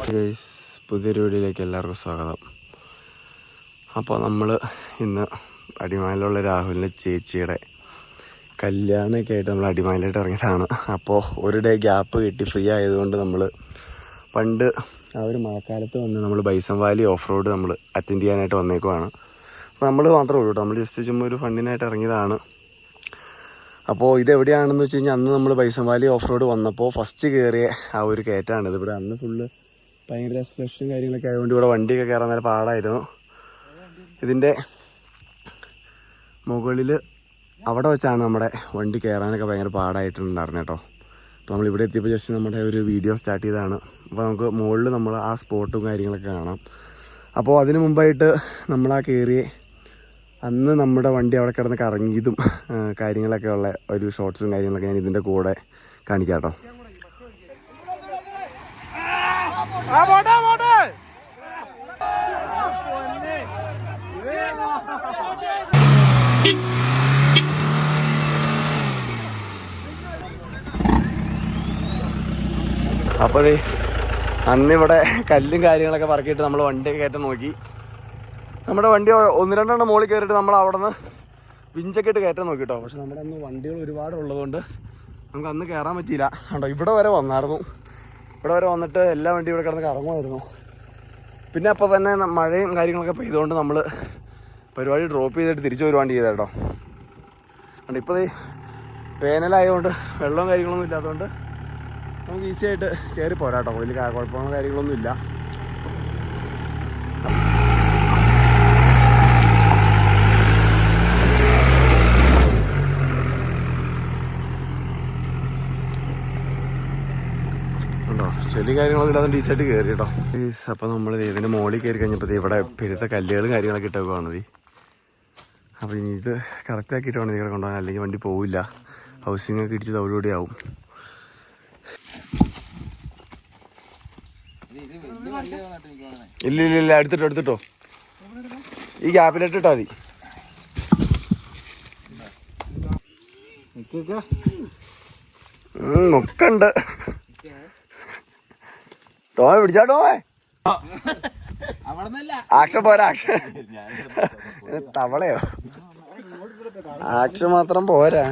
Guys, പുതിയൊരു വീഡിയോയിലേക്ക് എല്ലാവർക്കും സ്വാഗതം. അപ്പോൾ നമ്മൾ ഇന്ന് അടിമാലിലുള്ള രാഹുലിൻ്റെ ചേച്ചിയുടെ കല്യാണമൊക്കെ ആയിട്ട് നമ്മൾ അടിമാലിലായിട്ട് ഇറങ്ങിയതാണ്. അപ്പോൾ ഒരു ഡേ ഗ്യാപ്പ് കിട്ടി ഫ്രീ ആയതുകൊണ്ട് നമ്മൾ പണ്ട് ആ ഒരു മഴക്കാലത്ത് വന്ന് നമ്മൾ ബൈസൺ വാലി ഓഫ് റോഡ് നമ്മൾ അറ്റൻഡ് ചെയ്യാനായിട്ട് വന്നേക്കുവാണ്. അപ്പോൾ നമ്മൾ മാത്രമേ ഉള്ളൂ കേട്ടോ, നമ്മൾ ജസ്റ്റ് ചുമ്മാ ഒരു ഫണ്ടിനായിട്ട് ഇറങ്ങിയതാണ്. അപ്പോൾ ഇതെവിടെയാണെന്ന് വെച്ച് കഴിഞ്ഞാൽ അന്ന് നമ്മൾ ബൈസൺ വാലി ഓഫ് റോഡ് വന്നപ്പോൾ ഫസ്റ്റ് കയറിയ ആ ഒരു കയറ്റാണിത്. ഇവിടെ അന്ന് ഫുള്ള് ഭയങ്കര സ്ലഷും കാര്യങ്ങളൊക്കെ ആയതുകൊണ്ട് ഇവിടെ വണ്ടിയൊക്കെ കയറാൻ നല്ല പാടായിരുന്നു. ഇതിൻ്റെ മുകളിൽ അവിടെ വെച്ചാണ് നമ്മുടെ വണ്ടി കയറാനൊക്കെ ഭയങ്കര പാടായിട്ടുണ്ടായിരുന്നു കേട്ടോ. അപ്പോൾ നമ്മളിവിടെ എത്തിയപ്പോൾ ജസ്റ്റ് നമ്മുടെ ഒരു വീഡിയോ സ്റ്റാർട്ട് ചെയ്തതാണ്. അപ്പോൾ നമുക്ക് മുകളിൽ നമ്മൾ ആ സ്പോട്ടും കാര്യങ്ങളൊക്കെ കാണാം. അപ്പോൾ അതിന് മുമ്പായിട്ട് നമ്മളാ കയറിയ അന്ന് നമ്മുടെ വണ്ടി അവിടെ കിടന്ന് കറങ്ങിയതും കാര്യങ്ങളൊക്കെ ഉള്ള ഒരു ഷോർട്സും കാര്യങ്ങളൊക്കെ ഞാൻ ഇതിൻ്റെ കൂടെ കാണിക്കാം കേട്ടോ. അപ്പോൾ അന്നിവിടെ കല്ലും കാര്യങ്ങളൊക്കെ പറക്കിയിട്ട് നമ്മൾ വണ്ടിയൊക്കെ കയറ്റം നോക്കി. നമ്മുടെ വണ്ടി ഒന്ന് രണ്ടെണ്ണം മുകളിൽ കയറിയിട്ട് നമ്മൾ അവിടെ നിന്ന് വിഞ്ചൊക്കെ ഇട്ട് കയറ്റാൻ നോക്കി കേട്ടോ. പക്ഷെ നമ്മുടെ അന്ന് വണ്ടികൾ ഒരുപാട് ഉള്ളതുകൊണ്ട് നമുക്ക് അന്ന് കയറാൻ പറ്റിയില്ല കേട്ടോ. ഇവിടെ വരെ വന്നായിരുന്നു. ഇവിടെ വരെ വന്നിട്ട് എല്ലാ വണ്ടിയും ഇവിടെ കിടന്ന് കറങ്ങുമായിരുന്നു. പിന്നെ അപ്പോൾ തന്നെ മഴയും കാര്യങ്ങളൊക്കെ പെയ്തുകൊണ്ട് നമ്മൾ പരിപാടി ഡ്രോപ്പ് ചെയ്തിട്ട് തിരിച്ച് വരുവാണ്ട് ചെയ്ത കേട്ടോ. അതുകൊണ്ട് ഇപ്പോൾ വേനലായതുകൊണ്ട് വെള്ളവും കാര്യങ്ങളൊന്നും ഇല്ലാത്തതുകൊണ്ട് നമുക്ക് ഈസി ആയിട്ട് കയറി പോരാ കേട്ടോ. വലിയ കുഴപ്പങ്ങളും കാര്യങ്ങളൊന്നും ഇല്ല. ഉണ്ടോ ചെളി കാര്യങ്ങളൊന്നും ഇല്ലാതെ ഡീസായിട്ട് കയറി കേട്ടോ. അപ്പോൾ നമ്മൾ ഇതിൻ്റെ മുകളിൽ കയറി കഴിഞ്ഞപ്പോൾ ഇവിടെ പെരുത്ത കല്ലുകളും കാര്യങ്ങളൊക്കെ ഇട്ടേക്കുവാണ്. അപ്പോൾ ഇനി ഇത് കറക്റ്റാക്കിയിട്ട് വേണം ഇവിടെ കൊണ്ടുപോകാൻ, അല്ലെങ്കിൽ വണ്ടി പോവില്ല. ഹൗസിംഗ് ഒക്കെ ഇടിച്ച് തവിടുകൂടി ആവും. ഇല്ല എടുത്തിട്ടോ ഈ ഗ്യാപ്പിലിട്ടിട്ടാ മതി. മുക്കുണ്ട് ടോമ പിടിച്ചാ ടോമേ. ആക്ഷൻ പോരാ, ആക്ഷൻ തവളയോ ആക്ഷൻ മാത്രം പോരാ.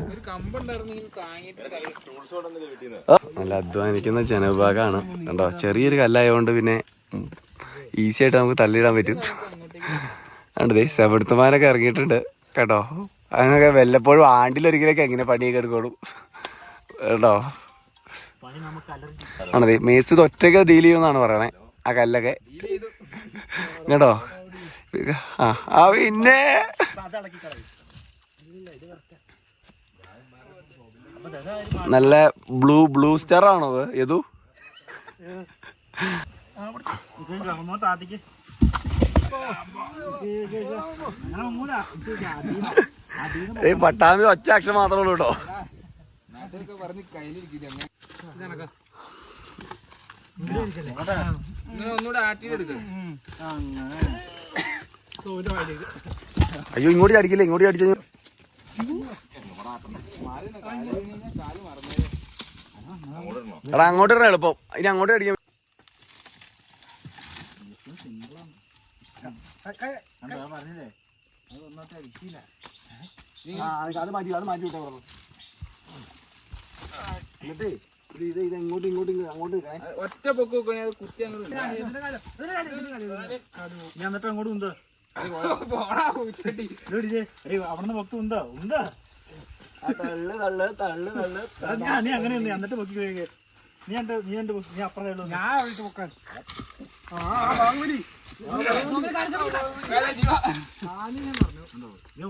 നല്ല അധ്വാനിക്കുന്ന ജനവിഭാഗമാണ് കണ്ടോ. ചെറിയൊരു കല്ലായതുകൊണ്ട് പിന്നെ ഈസി ആയിട്ട് നമുക്ക് തള്ളിയിടാൻ പറ്റും. കണ്ടതേ സെവടുത്തുമാരൊക്കെ ഇറങ്ങിയിട്ടുണ്ട് കേട്ടോ. അങ്ങനെയൊക്കെ വല്ലപ്പോഴും ആണ്ടിലൊരിക്കലൊക്കെ എങ്ങനെ പണിയൊക്കെ എടുക്കോളും കേട്ടോ. ആണതേ മേസ്ത് ഒറ്റയ്ക്ക് ഡീൽ ചെയ്യുമെന്നാണ് പറയണേ ആ കല്ലൊക്കെ കേട്ടോ. ആ പിന്നെ നല്ല ബ്ലൂ സ്റ്റാർ ആണോ അത് ഏതു? പട്ടാമ്പി ഒറ്റ അക്ഷരം മാത്രമേ ഉള്ളൂ കേട്ടോ. അയ്യോ ഇങ്ങോട്ട് അടിക്കില്ല, ഇങ്ങോട്ട് അടിച്ചു എടാ അങ്ങോട്ട് ഇടണം എളുപ്പം. ഇനി അങ്ങോട്ട് അടിക്കാൻ അത് മാറ്റി വിട്ടേ പറഞ്ഞു. എന്നിട്ട് ഇത് ഇങ്ങോട്ട് അങ്ങോട്ട് ഒറ്റ പൊക്ക് ഞാൻ എന്നിട്ട് അങ്ങോട്ട് ഉണ്ടോ അവിടെ പൊക്ക് ഉണ്ടോ നീ അങ്ങനെ എന്നിട്ട് പൊക്കി നീ അപ്പുറം ഞാൻ പൊക്കാൻ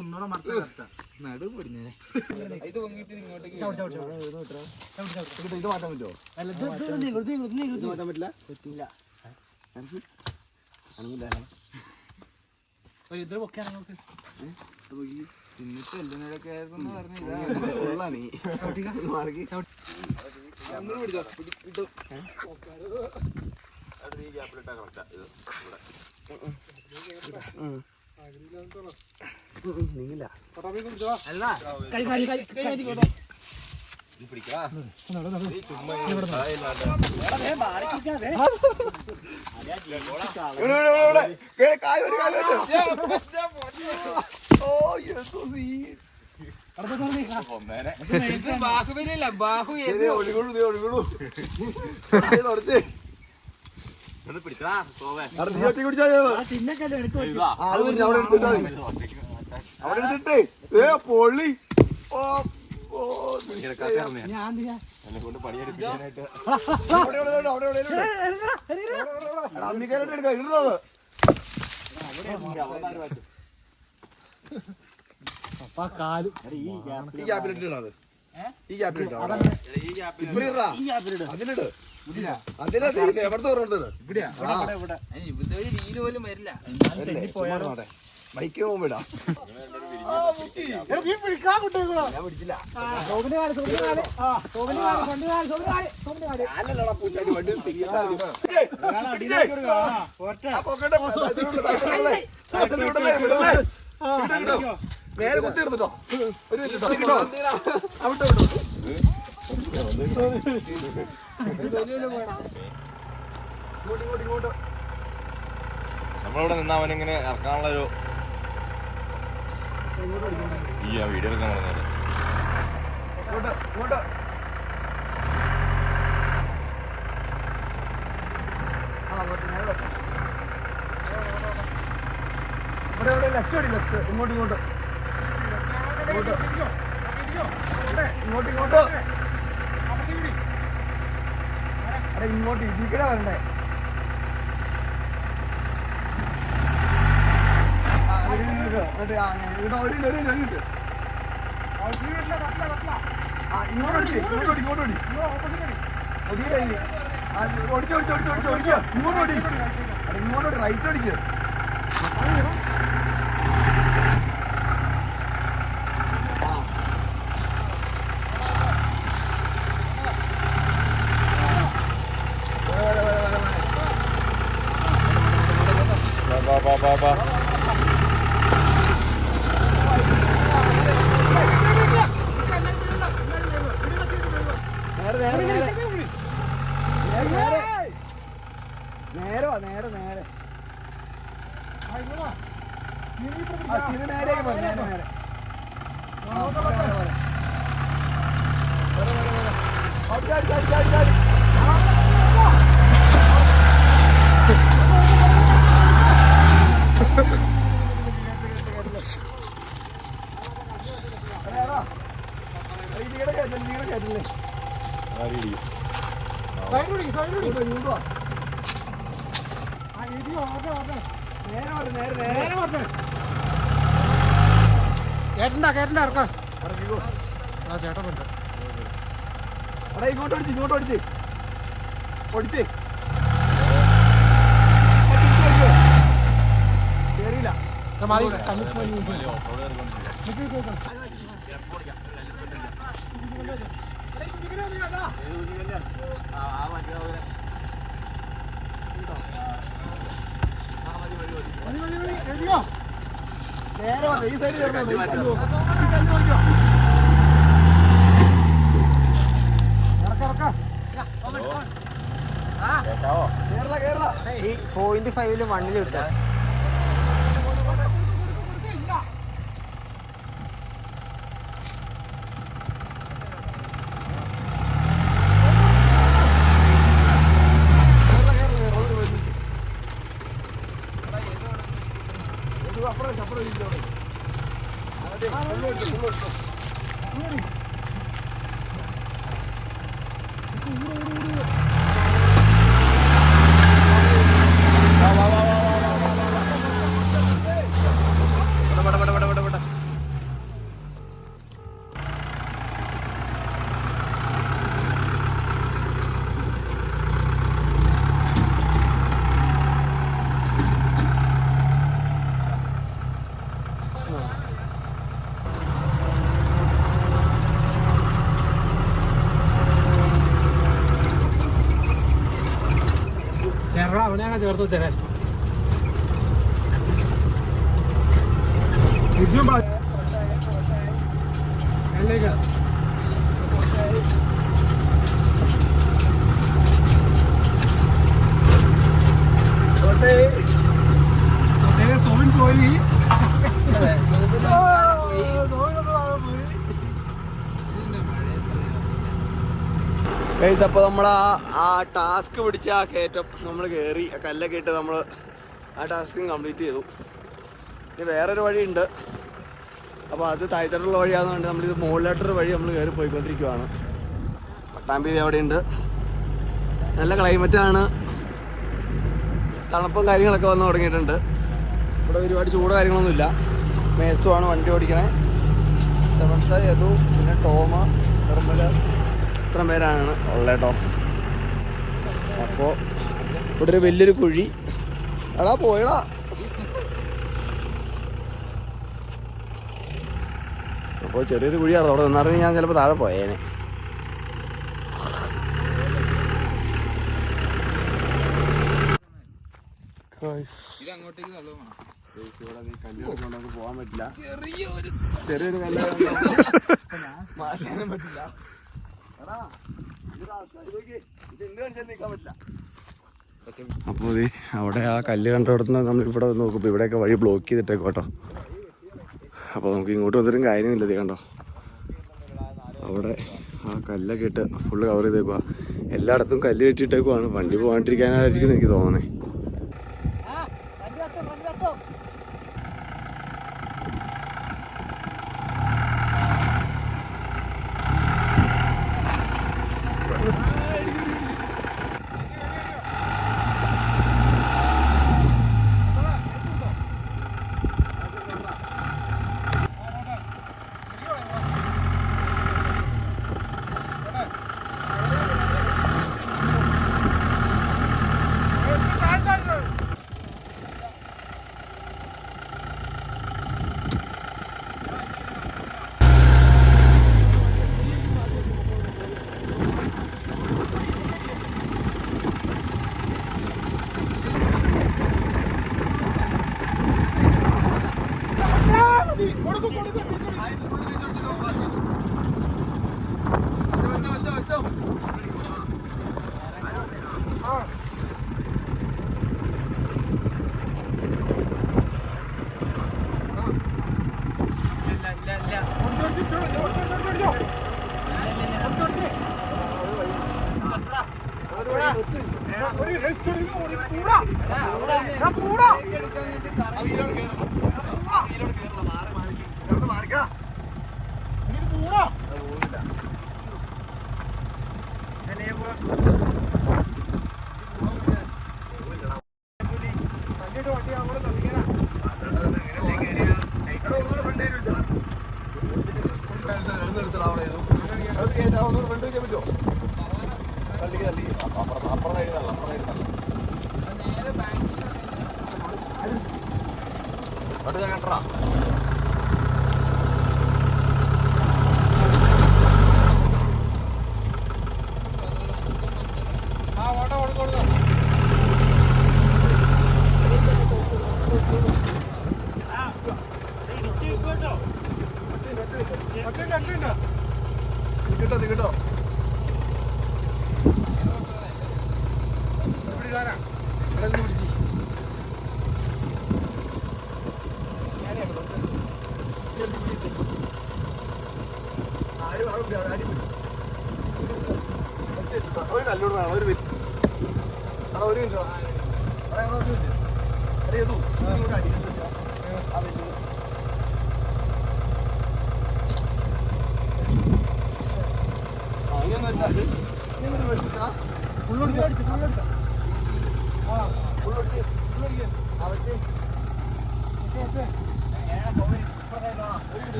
ഒന്നൂടെ മറക്കാൻ മാറ്റാൻ പറ്റുമോ? മാറ്റാൻ പറ്റില്ല. ഇത്ര പൊക്കെയാണ് ഇന്നിട്ട് എല്ലിനൊക്കെ നീങ്ങില്ല. അവിടെ എടുത്തിട്ടേ പൊള്ളി ബൈക്ക് പോകുമ്പോടാ നേരെ കുത്തി എടുത്തിട്ടോ നമ്മളിവിടെ നിന്ന് അവനിങ്ങനെ ഇറക്കാനുള്ളൊരു ഈ വീഡിയോ എടുക്കാൻ പറഞ്ഞാല് ഇങ്ങോട്ട് ഇതിക്കടെ വരണ്ടേ ഇങ്ങോട്ട് റൈറ്റ് അടിക്കുക നേരെ നേരെ കേട്ടണ്ട ഇറക്കാം ചേട്ടൻ എടാ ഇങ്ങോട്ട് ഓടിച്ച് കേറിയില്ല നേരെ ഈ സൈഡ് കേരള ഈ 0.5 1 കിട്ടാം അവനെ ചേർത്ത് തരാൻ തിരിച്ചും അപ്പോൾ നമ്മൾ ആ ടാസ്ക് പിടിച്ച ആ കയറ്റം നമ്മൾ കയറി ആ കല്ലൊക്കെ ഇട്ട് നമ്മൾ ആ ടാസ്കും കംപ്ലീറ്റ് ചെയ്തു. ഇനി വേറൊരു വഴിയുണ്ട്. അപ്പോൾ അത് താഴ്ത്തട്ടുള്ള വഴിയാണെന്നുണ്ട് നമ്മളിത് മുകളിലോട്ടൊരു വഴി നമ്മൾ കയറി പോയിക്കൊണ്ടിരിക്കുവാണ്. പട്ടാമ്പി അവിടെയുണ്ട്. നല്ല ക്ലൈമറ്റാണ്, തണുപ്പും കാര്യങ്ങളൊക്കെ വന്ന് തുടങ്ങിയിട്ടുണ്ട്. ഇവിടെ ഒരുപാട് ചൂട് കാര്യങ്ങളൊന്നുമില്ല. മേത്തുമാണ് വണ്ടി ഓടിക്കണേ. സെവൻത്ത് യദു പിന്നെ ടോമ നിർമ്മല ഇത്രയും പേരാണ് ഉള്ളത് കേട്ടോ. അപ്പോൾ ഇവിടെ ഒരു വലിയൊരു കുഴി. എടാ പോയടാ. അപ്പോൾ ചെറിയൊരു കുഴിയാണ്. അവിടെ നിന്നറിഞ്ഞ് ഞാൻ ചിലപ്പോൾ താഴെ പോയേനെ. പോകാൻ പറ്റില്ല, ചെറിയൊരു കല്ല് മാറ്റാനും പറ്റില്ല. അപ്പോൾ അവിടെ ആ കല്ല് കണ്ടിടത്തുനിന്ന് നമ്മളിവിടെ നോക്കുമ്പോൾ ഇവിടെയൊക്കെ വഴി ബ്ലോക്ക് ചെയ്തിട്ടേക്കോ കേട്ടോ. അപ്പോൾ നമുക്ക് ഇങ്ങോട്ട് വന്നിട്ടും കാര്യമില്ല. ഇത് കണ്ടോ, അവിടെ ആ കല്ലൊക്കെ ഇട്ട് ഫുള്ള് കവർ ചെയ്തേക്കുക. എല്ലായിടത്തും കല്ല് കെട്ടിയിട്ടേക്കുവാണ്. വണ്ടി പോകാണ്ടിരിക്കാനായിരിക്കും എനിക്ക് തോന്നണേ.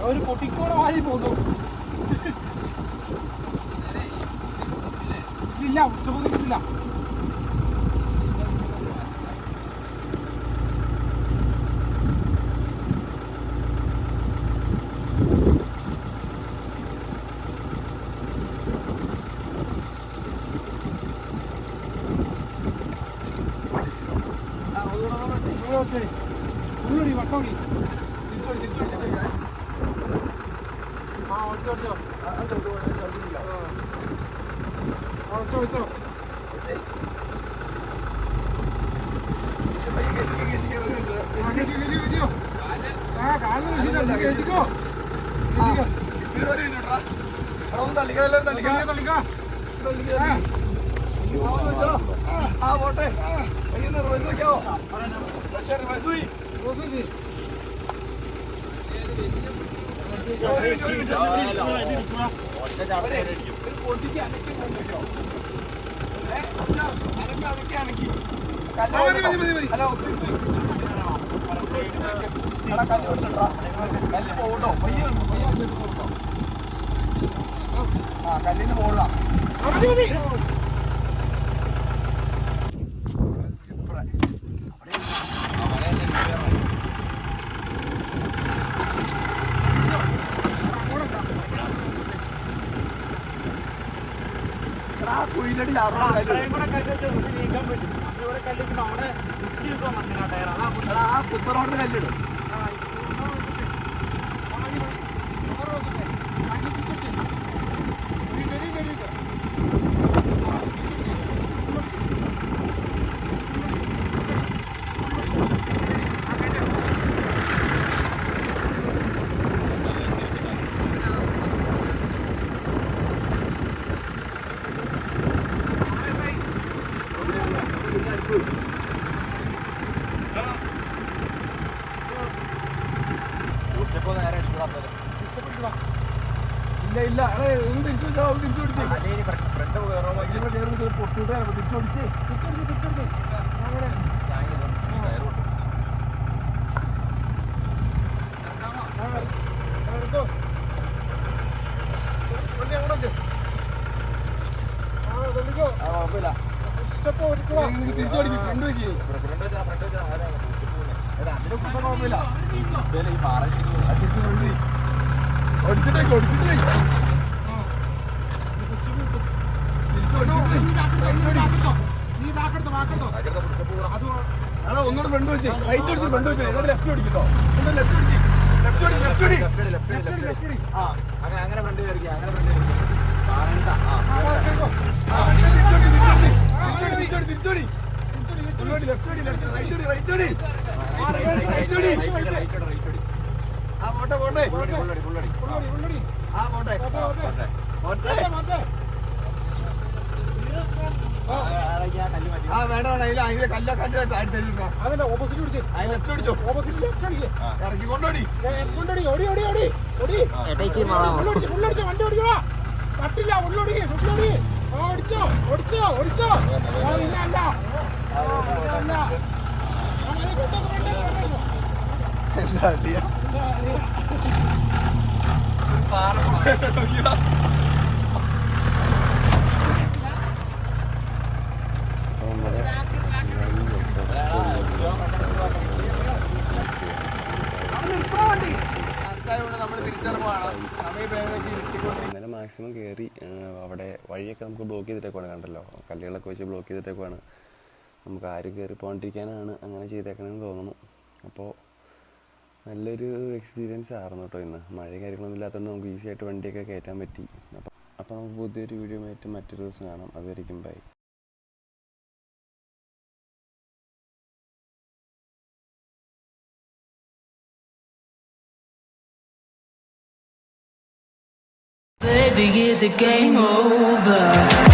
ഒരു പൊട്ടിക്കോടെ വാരി പോകുന്നു. ഇല്ല ഉച്ചപോതില്ല. ഉള്ളി വട്ടോടി ആ ഒറ്റ ഒറ്റ ഒറ്റ ഒറ്റ കല്ലിന് പോകണം. കുയിലടി ആ കുത്തറോണ്ട് കല്ലിടും. ഇല്ല തിരിച്ചു ഒന്നുകൂടെ ഫ്രണ്ട് വെച്ച് റൈറ്റ് അടിച്ച് ഫ്രണ്ട് വെച്ച് ലെഫ്റ്റ് അടിക്കട്ടോ. അങ്ങനെ ഫ്രണ്ട് കയറി അങ്ങനെ തിരിച്ചോടി ആ പോട്ടെ പോട്ടെ ആ പോട്ടെ ആ വേണ്ട അതിന്റെ അതിന്റെ ഓപ്പോസിറ്റ് പിടിച്ച് ലെഫ്റ്റ് അടിച്ചോ. ഓപ്പോസിറ്റ് ലെഫ്റ്റ് അടിക്കേ ഇറക്കി കൊണ്ടോടി ഓടി ഓടി ഓടി ഓടി ഉള്ളടിച്ചോ വണ്ടി ഓടിക്കോ. തട്ടില്ല ഉള്ളോടി ഓടിച്ചോ ഓടിച്ചോ ഓടിച്ചോ. ഇല്ല അല്ല ഇന്നലെ മാക്സിമം കയറി അവിടെ വഴിയൊക്കെ നമുക്ക് ബ്ലോക്ക് ചെയ്തിട്ടേക്കുവാണ്. കണ്ടല്ലോ, കല്ലുകളൊക്കെ വെച്ച് ബ്ലോക്ക് ചെയ്തിട്ടേക്കുവാണ്. നമുക്ക് ആരും കയറി പോകാണ്ടിരിക്കാനാണ് അങ്ങനെ ചെയ്തേക്കണമെന്ന് തോന്നുന്നു. അപ്പോൾ നല്ലൊരു എക്സ്പീരിയൻസ് ആയിരുന്നു കേട്ടോ ഇന്ന്. മഴ കാര്യങ്ങളൊന്നും ഇല്ലാത്തതുകൊണ്ട് നമുക്ക് ഈസി ആയിട്ട് വണ്ടിയൊക്കെ കയറ്റാൻ പറ്റി. അപ്പോൾ നമുക്ക് പുതിയൊരു വീഡിയോ ആയിട്ട് മറ്റൊരു ദിവസം കാണാം. അതുവരെയ്ക്കും by. Baby, is the game over?